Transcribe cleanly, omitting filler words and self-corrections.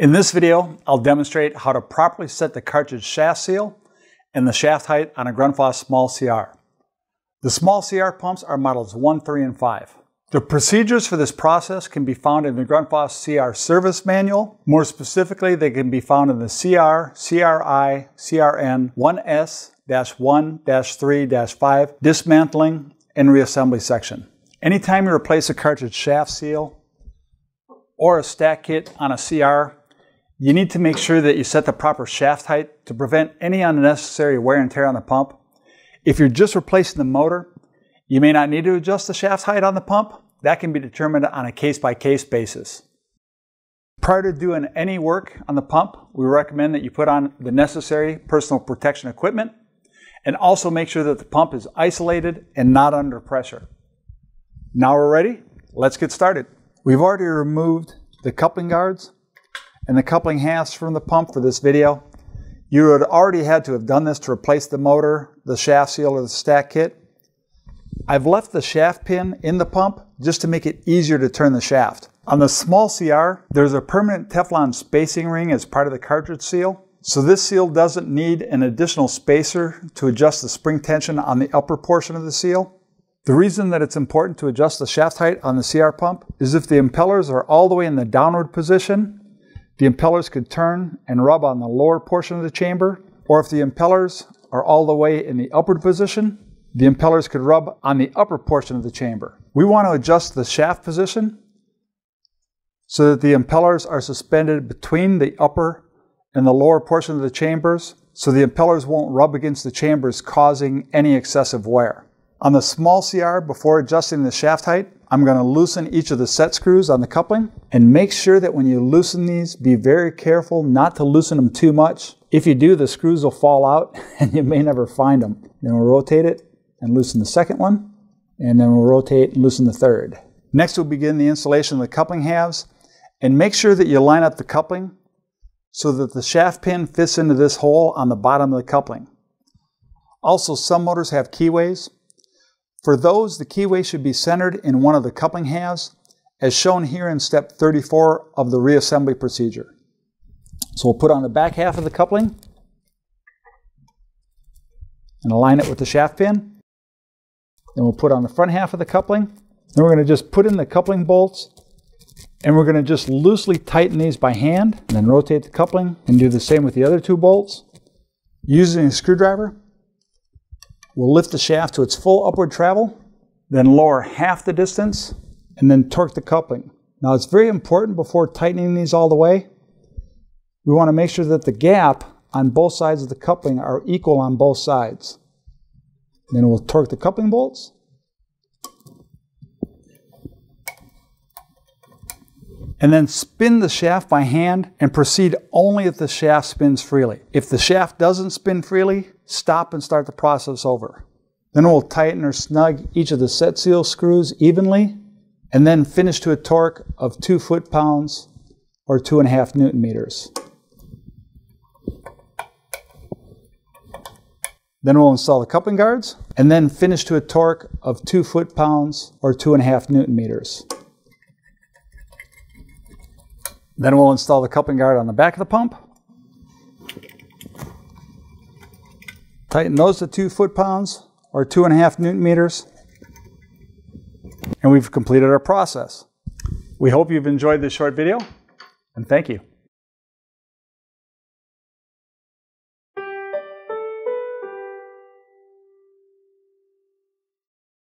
In this video, I'll demonstrate how to properly set the cartridge shaft seal and the shaft height on a Grundfos small CR. The small CR pumps are models 1, 3, and 5. The procedures for this process can be found in the Grundfos CR service manual. More specifically, they can be found in the CR, CRI, CRN 1S-1-3-5 dismantling and reassembly section. Anytime you replace a cartridge shaft seal or a stack kit on a CR, you need to make sure that you set the proper shaft height to prevent any unnecessary wear and tear on the pump. If you're just replacing the motor, you may not need to adjust the shaft height on the pump. That can be determined on a case-by-case basis. Prior to doing any work on the pump, we recommend that you put on the necessary personal protection equipment and also make sure that the pump is isolated and not under pressure. Now we're ready. Let's get started. We've already removed the coupling guards and the coupling halves from the pump for this video. You would already had to have done this to replace the motor, the shaft seal, or the stack kit. I've left the shaft pin in the pump just to make it easier to turn the shaft. On the small CR, there's a permanent Teflon spacing ring as part of the cartridge seal. So this seal doesn't need an additional spacer to adjust the spring tension on the upper portion of the seal. The reason that it's important to adjust the shaft height on the CR pump is if the impellers are all the way in the downward position, the impellers could turn and rub on the lower portion of the chamber, or if the impellers are all the way in the upward position, the impellers could rub on the upper portion of the chamber. We want to adjust the shaft position so that the impellers are suspended between the upper and the lower portion of the chambers, so the impellers won't rub against the chambers, causing any excessive wear. On the small CR, before adjusting the shaft height, I'm going to loosen each of the set screws on the coupling, and make sure that when you loosen these, be very careful not to loosen them too much. If you do, the screws will fall out and you may never find them. Then we'll rotate it and loosen the second one, and then we'll rotate and loosen the third. Next, we'll begin the installation of the coupling halves, and make sure that you line up the coupling so that the shaft pin fits into this hole on the bottom of the coupling. Also, some motors have keyways. For those, the keyway should be centered in one of the coupling halves, as shown here in step 34 of the reassembly procedure. So we'll put on the back half of the coupling and align it with the shaft pin. Then we'll put on the front half of the coupling. Then we're going to just put in the coupling bolts, and we're going to just loosely tighten these by hand, and then rotate the coupling and do the same with the other two bolts. Using a screwdriver, we'll lift the shaft to its full upward travel, then lower half the distance, and then torque the coupling. Now it's very important before tightening these all the way, we want to make sure that the gap on both sides of the coupling are equal on both sides. Then we'll torque the coupling bolts. And then spin the shaft by hand and proceed only if the shaft spins freely. If the shaft doesn't spin freely, stop and start the process over. Then we'll tighten or snug each of the set seal screws evenly, and then finish to a torque of 2 foot-pounds or 2.5 Newton meters. Then we'll install the coupling guards, and then finish to a torque of 2 foot-pounds or 2.5 Newton meters. Then we'll install the coupling guard on the back of the pump. Tighten those to 2 foot-pounds or 2.5 Newton meters. And we've completed our process. We hope you've enjoyed this short video, and thank you.